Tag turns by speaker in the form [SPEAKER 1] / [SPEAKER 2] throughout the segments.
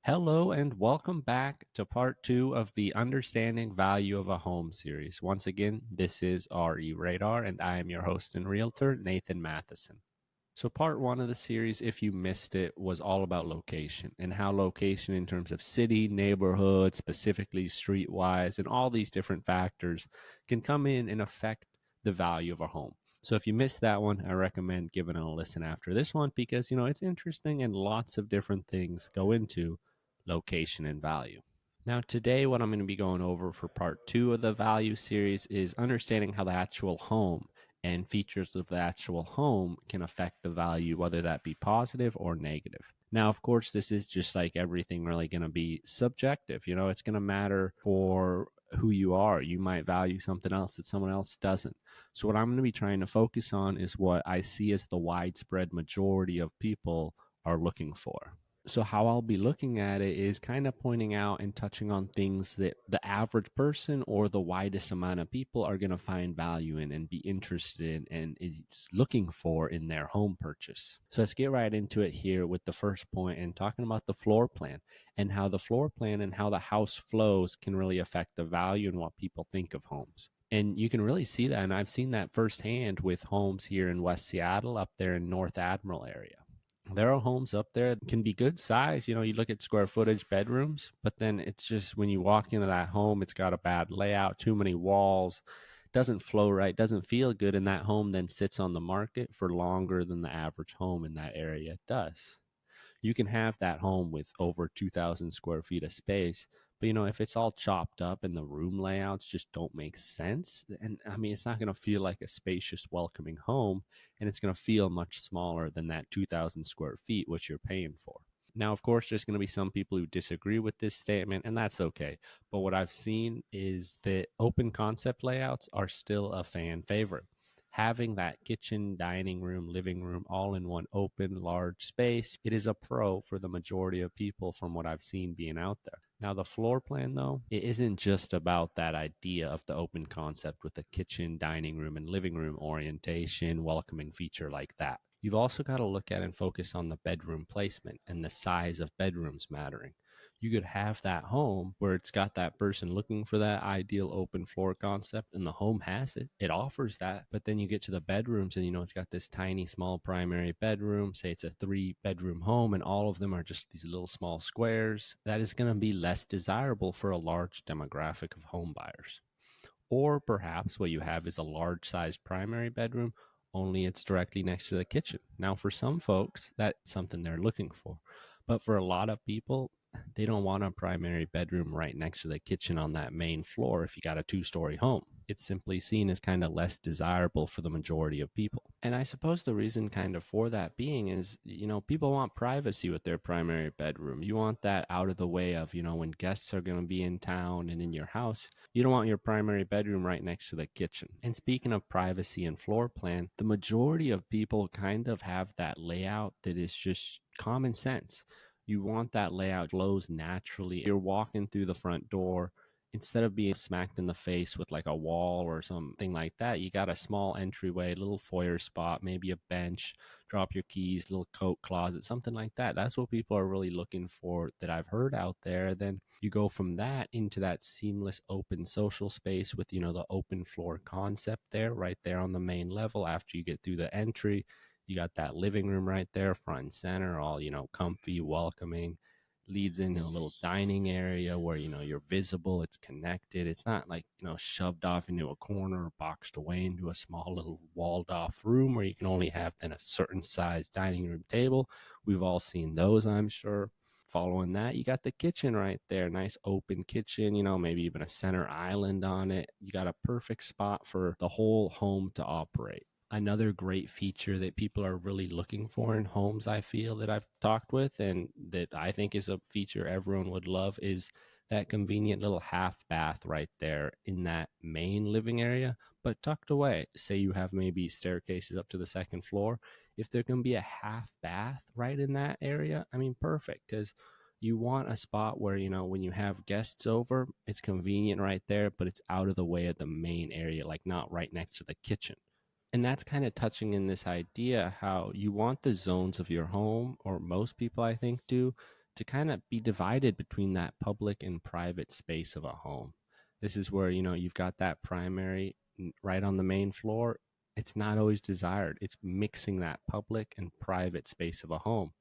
[SPEAKER 1] Hello and welcome back to part two of the Understanding Value of a Home series. Once again, this is RE Radar, and I am your host and realtor, Nathan Matheson. So, part one of the series, if you missed it, was all about location and how location, in terms of city, neighborhood, specifically streetwise, and all these different factors can come in and affect the value of a home. So if you missed that one, I recommend giving it a listen after this one because, it's interesting and lots of different things go into location and value. Now, today, what I'm going to be going over for part two of the value series is understanding how the actual home and features of the actual home can affect the value, whether that be positive or negative. Now, of course, this is just like everything really going to be subjective. It's going to matter for who you are. You might value something else that someone else doesn't. So, what I'm going to be trying to focus on is what I see as the widespread majority of people are looking for. So how I'll be looking at it is kind of pointing out and touching on things that the average person or the widest amount of people are going to find value in and be interested in and is looking for in their home purchase. So let's get right into it here with the first point and talking about the floor plan and how the floor plan and how the house flows can really affect the value and what people think of homes. And you can really see that, and I've seen that firsthand with homes here in West Seattle, up there in North Admiral area. There are homes up there that can be good size. You look at square footage bedrooms, but then it's just when you walk into that home, it's got a bad layout, too many walls, doesn't flow right, doesn't feel good. And that home then sits on the market for longer than the average home in that area does. You can have that home with over 2,000 square feet of space. But if it's all chopped up and the room layouts just don't make sense, and I mean, it's not going to feel like a spacious, welcoming home, and it's going to feel much smaller than that 2,000 square feet, which you're paying for. Now, of course, there's going to be some people who disagree with this statement, and that's okay. But what I've seen is that open concept layouts are still a fan favorite. Having that kitchen, dining room, living room all in one open, large space, it is a pro for the majority of people from what I've seen being out there. Now, the floor plan, though, it isn't just about that idea of the open concept with the kitchen, dining room, and living room orientation, welcoming feature like that. You've also got to look at and focus on the bedroom placement and the size of bedrooms mattering. You could have that home where it's got that person looking for that ideal open floor concept, and the home has it. It offers that. But then you get to the bedrooms and it's got this tiny small primary bedroom. Say it's a 3-bedroom home and all of them are just these little small squares. That is going to be less desirable for a large demographic of home buyers. Or perhaps what you have is a large sized primary bedroom, only it's directly next to the kitchen. Now, for some folks, that's something they're looking for. But for a lot of people, they don't want a primary bedroom right next to the kitchen on that main floor if you got a 2-story home. It's simply seen as kind of less desirable for the majority of people. And I suppose the reason kind of for that being is, people want privacy with their primary bedroom. You want that out of the way of, when guests are going to be in town and in your house, you don't want your primary bedroom right next to the kitchen. And speaking of privacy and floor plan, the majority of people kind of have that layout that is just common sense. You want that layout flows naturally. You're walking through the front door. Instead of being smacked in the face with like a wall or something like that, you got a small entryway, little foyer spot, maybe a bench, drop your keys, little coat closet, something like that. That's what people are really looking for that I've heard out there. Then you go from that into that seamless open social space with, the open floor concept there, right there on the main level after you get through the entry. You got that living room right there, front and center, all, comfy, welcoming. Leads into a little dining area where, you're visible, it's connected. It's not like, shoved off into a corner or boxed away into a small little walled off room where you can only have then a certain size dining room table. We've all seen those, I'm sure. Following that, you got the kitchen right there, nice open kitchen, maybe even a center island on it. You got a perfect spot for the whole home to operate. Another great feature that people are really looking for in homes, I feel, that I've talked with and that I think is a feature everyone would love, is that convenient little half bath right there in that main living area, but tucked away. Say you have maybe staircases up to the second floor. If there can be a half bath right in that area, I mean, perfect, because you want a spot where, when you have guests over, it's convenient right there, but it's out of the way of the main area, like not right next to the kitchen. And that's kind of touching in this idea how you want the zones of your home, or most people I think do, to kind of be divided between that public and private space of a home. This is where, you've got that primary right on the main floor. It's not always desired. It's mixing that public and private space of a home.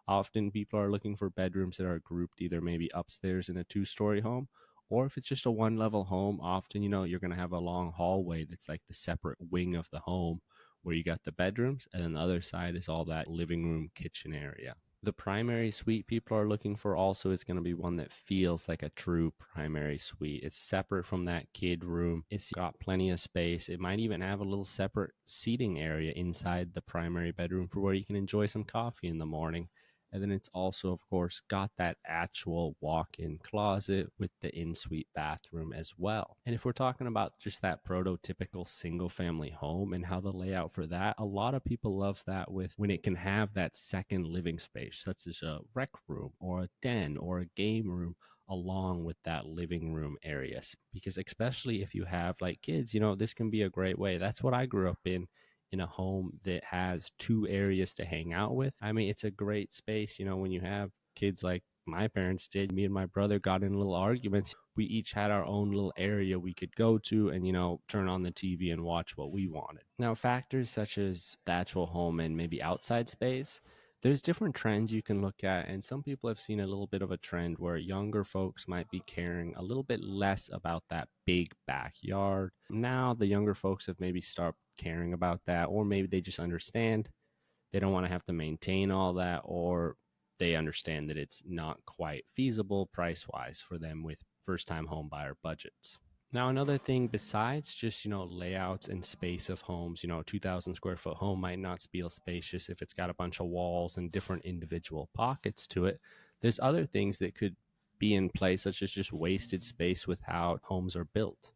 [SPEAKER 1] Often people are looking for bedrooms that are grouped either maybe upstairs in a two-story home, or if it's just a one-level home, often, you're going to have a long hallway that's like the separate wing of the home where you got the bedrooms, and then the other side is all that living room, kitchen area. The primary suite people are looking for also is going to be one that feels like a true primary suite. It's separate from that kid room. It's got plenty of space. It might even have a little separate seating area inside the primary bedroom for where you can enjoy some coffee in the morning. And then it's also, of course, got that actual walk-in closet with the in-suite bathroom as well. And if we're talking about just that prototypical single-family home and how the layout for that, a lot of people love that with when it can have that second living space, such as a rec room or a den or a game room along with that living room areas. Because especially if you have like kids, this can be a great way. That's what I grew up in a home that has two areas to hang out with. I mean, it's a great space, when you have kids like my parents did. Me and my brother got in little arguments. We each had our own little area we could go to and, turn on the TV and watch what we wanted. Now, factors such as the actual home and maybe outside space, there's different trends you can look at, and some people have seen a little bit of a trend where younger folks might be caring a little bit less about that big backyard. Now the younger folks have maybe stopped caring about that, or maybe they just understand they don't want to have to maintain all that, or they understand that it's not quite feasible price wise for them with first time home buyer budgets. Now, another thing besides just, layouts and space of homes, 2,000 square foot home might not feel spacious if it's got a bunch of walls and different individual pockets to it. There's other things that could be in place, such as just wasted space with how homes are built.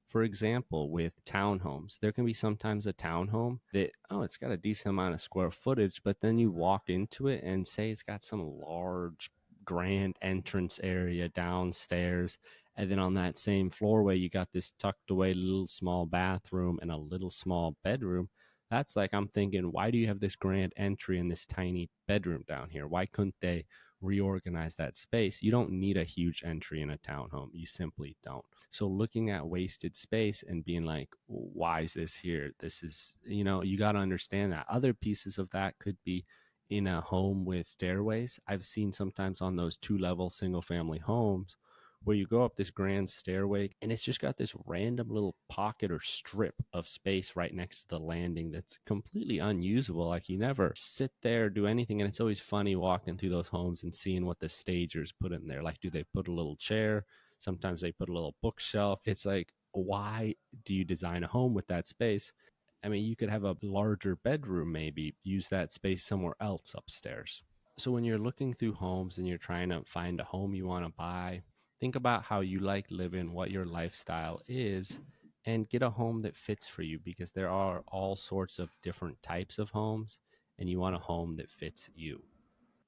[SPEAKER 1] For example, with townhomes, there can be sometimes a townhome that, it's got a decent amount of square footage, but then you walk into it and say it's got some large grand entrance area downstairs. And then on that same floorway, you got this tucked away little small bathroom and a little small bedroom. That's like, I'm thinking, why do you have this grand entry in this tiny bedroom down here? Why couldn't they reorganize that space? You don't need a huge entry in a townhome. You simply don't. So looking at wasted space and being like, why is this here? This is, you got to understand that. Other pieces of that could be in a home with stairways. I've seen sometimes on those 2-level single family homes where you go up this grand stairway and it's just got this random little pocket or strip of space right next to the landing that's completely unusable. Like you never sit there, do anything. And it's always funny walking through those homes and seeing what the stagers put in there. Like, do they put a little chair? Sometimes they put a little bookshelf. It's like, why do you design a home with that space? I mean, you could have a larger bedroom, maybe use that space somewhere else upstairs. So when you're looking through homes and you're trying to find a home you want to buy, think about how you like living, what your lifestyle is, and get a home that fits for you, because there are all sorts of different types of homes and you want a home that fits you.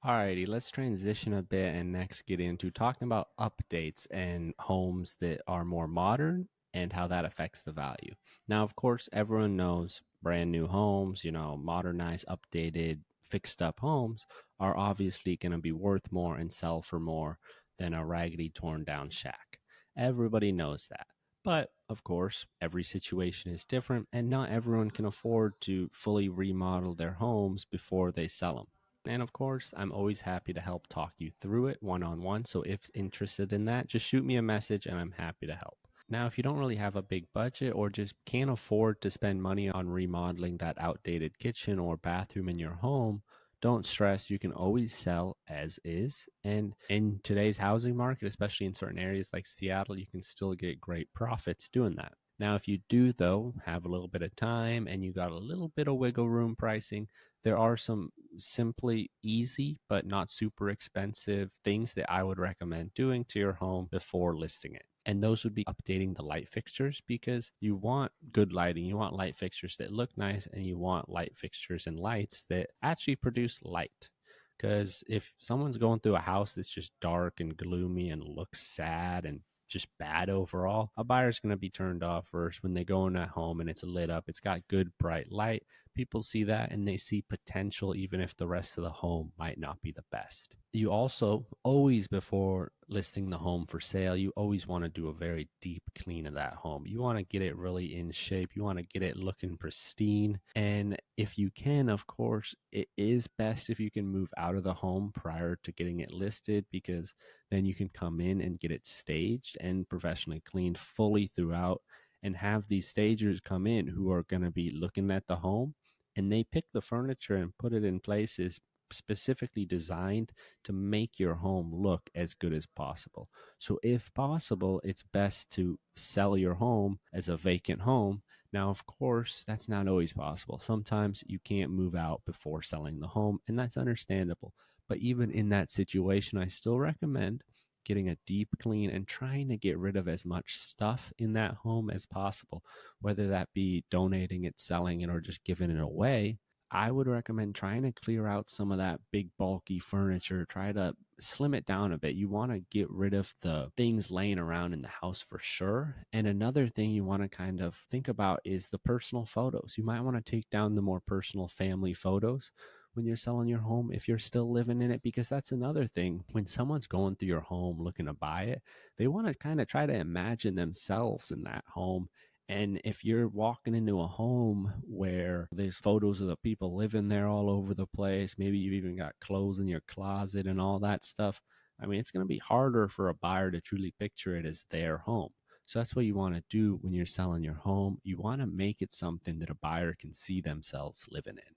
[SPEAKER 1] Alrighty, let's transition a bit and next get into talking about updates and homes that are more modern and how that affects the value. Now, of course, everyone knows brand new homes, modernized, updated, fixed up homes are obviously going to be worth more and sell for more than a raggedy, torn down shack. Everybody knows that. But of course, every situation is different, and not everyone can afford to fully remodel their homes before they sell them. And of course, I'm always happy to help talk you through it one-on-one. So if interested in that, just shoot me a message and I'm happy to help. Now, if you don't really have a big budget or just can't afford to spend money on remodeling that outdated kitchen or bathroom in your home, don't stress. You can always sell as is. And in today's housing market, especially in certain areas like Seattle, you can still get great profits doing that. Now, if you do, though, have a little bit of time and you got a little bit of wiggle room pricing, there are some simply easy but not super expensive things that I would recommend doing to your home before listing it. And those would be updating the light fixtures, because you want good lighting. You want light fixtures that look nice, and you want light fixtures and lights that actually produce light. Because if someone's going through a house that's just dark and gloomy and looks sad and just bad overall, a buyer's going to be turned off first when they go in that home and it's lit up. It's got good bright light, People see that and they see potential, even if the rest of the home might not be the best. You also always, before listing the home for sale, you always want to do a very deep clean of that home. You want to get it really in shape. You want to get it looking pristine. And if you can, of course, it is best if you can move out of the home prior to getting it listed, because then you can come in and get it staged and professionally cleaned fully throughout, and have these stagers come in who are going to be looking at the home, and they pick the furniture and put it in places specifically designed to make your home look as good as possible. So if possible, it's best to sell your home as a vacant home. Now, of course, that's not always possible. Sometimes you can't move out before selling the home, and that's understandable. But even in that situation, I still recommend getting a deep clean and trying to get rid of as much stuff in that home as possible, whether that be donating it, selling it, or just giving it away. I would recommend trying to clear out some of that big bulky furniture. Try to slim it down a bit. You want to get rid of the things laying around in the house for sure. And another thing you want to kind of think about is the personal photos. You might want to take down the more personal family photos when you're selling your home if you're still living in it, because that's another thing. When someone's going through your home looking to buy it, they want to kind of try to imagine themselves in that home. And if you're walking into a home where there's photos of the people living there all over the place, maybe you've even got clothes in your closet and all that stuff, I mean, it's going to be harder for a buyer to truly picture it as their home. So that's what you want to do when you're selling your home. You want to make it something that a buyer can see themselves living in.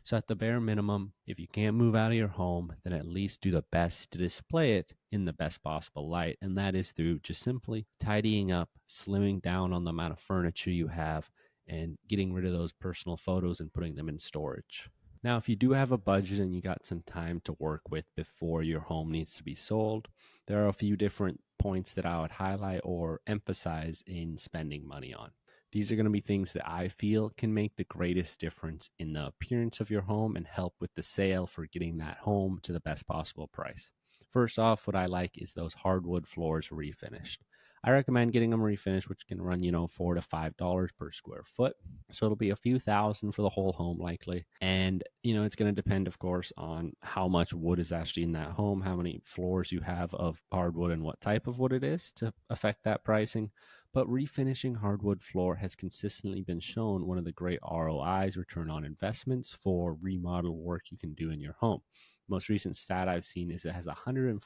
[SPEAKER 1] So at the bare minimum, if you can't move out of your home, then at least do the best to display it in the best possible light. And that is through just simply tidying up, slimming down on the amount of furniture you have, and getting rid of those personal photos and putting them in storage. Now, if you do have a budget and you got some time to work with before your home needs to be sold, there are a few different points that I would highlight or emphasize in spending money on. These are going to be things that I feel can make the greatest difference in the appearance of your home and help with the sale for getting that home to the best possible price. First off, what I like is those hardwood floors refinished. I recommend getting them refinished, which can run, $4 to $5 per square foot. So it'll be a few thousand for the whole home likely. And, it's going to depend, of course, on how much wood is actually in that home, how many floors you have of hardwood and what type of wood it is to affect that pricing. But refinishing hardwood floor has consistently been shown one of the great ROIs, return on investments, for remodel work you can do in your home. Most recent stat I've seen is it has 147%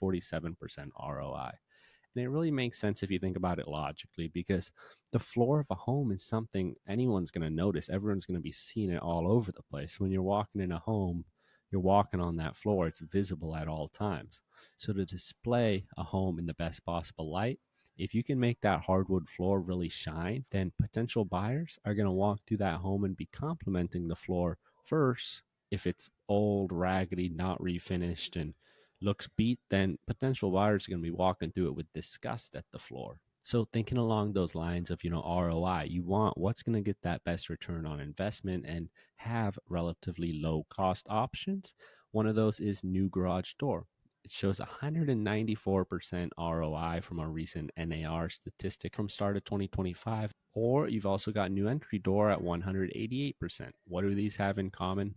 [SPEAKER 1] ROI. And it really makes sense if you think about it logically, because the floor of a home is something anyone's going to notice. Everyone's going to be seeing it all over the place. When you're walking in a home, you're walking on that floor. It's visible at all times. So to display a home in the best possible light, if you can make that hardwood floor really shine, then potential buyers are going to walk through that home and be complimenting the floor first. If it's old, raggedy, not refinished, and looks beat, then potential buyers are going to be walking through it with disgust at the floor. So thinking along those lines of, ROI, you want what's going to get that best return on investment and have relatively low cost options. One of those is new garage door. It shows 194% ROI from a recent NAR statistic from start of 2025. Or you've also got new entry door at 188%. What do these have in common?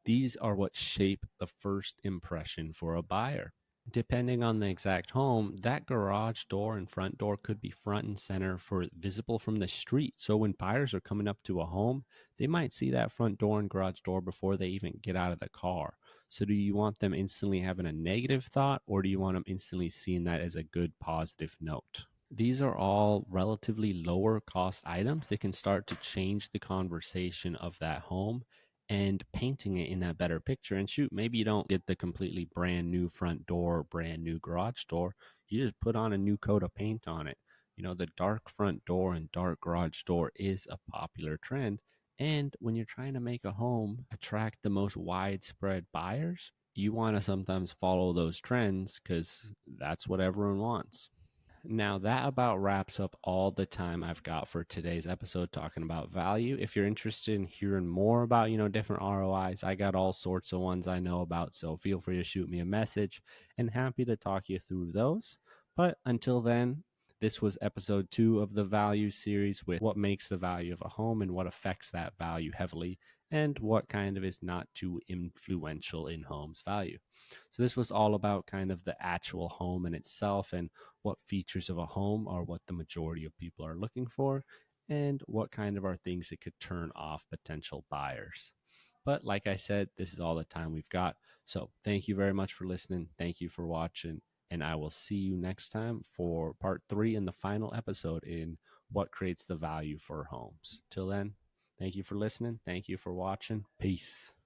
[SPEAKER 1] These are what shape the first impression for a buyer. Depending on the exact home, that garage door and front door could be front and center for visible from the street. So when buyers are coming up to a home, they might see that front door and garage door before they even get out of the car. So do you want them instantly having a negative thought, or do you want them instantly seeing that as a good positive note? These are all relatively lower cost items that can start to change the conversation of that home and painting it in that better picture. And shoot, maybe you don't get the completely brand new front door, brand new garage door. You just put on a new coat of paint on it. The dark front door and dark garage door is a popular trend. And when you're trying to make a home attract the most widespread buyers, you want to sometimes follow those trends because that's what everyone wants. Now, that about wraps up all the time I've got for today's episode talking about value. If you're interested in hearing more about, different ROIs, I got all sorts of ones I know about. So feel free to shoot me a message and happy to talk you through those. But until then, This was episode 2 of the value series with what makes the value of a home and what affects that value heavily, and what kind of is not too influential in home's value. So this was all about kind of the actual home in itself and what features of a home are what the majority of people are looking for, and what kind of are things that could turn off potential buyers. But like I said, this is all the time we've got. So thank you very much for listening. Thank you for watching. And I will see you next time for part 3 and the final episode in what creates the value for homes. Till then, thank you for listening. Thank you for watching. Peace.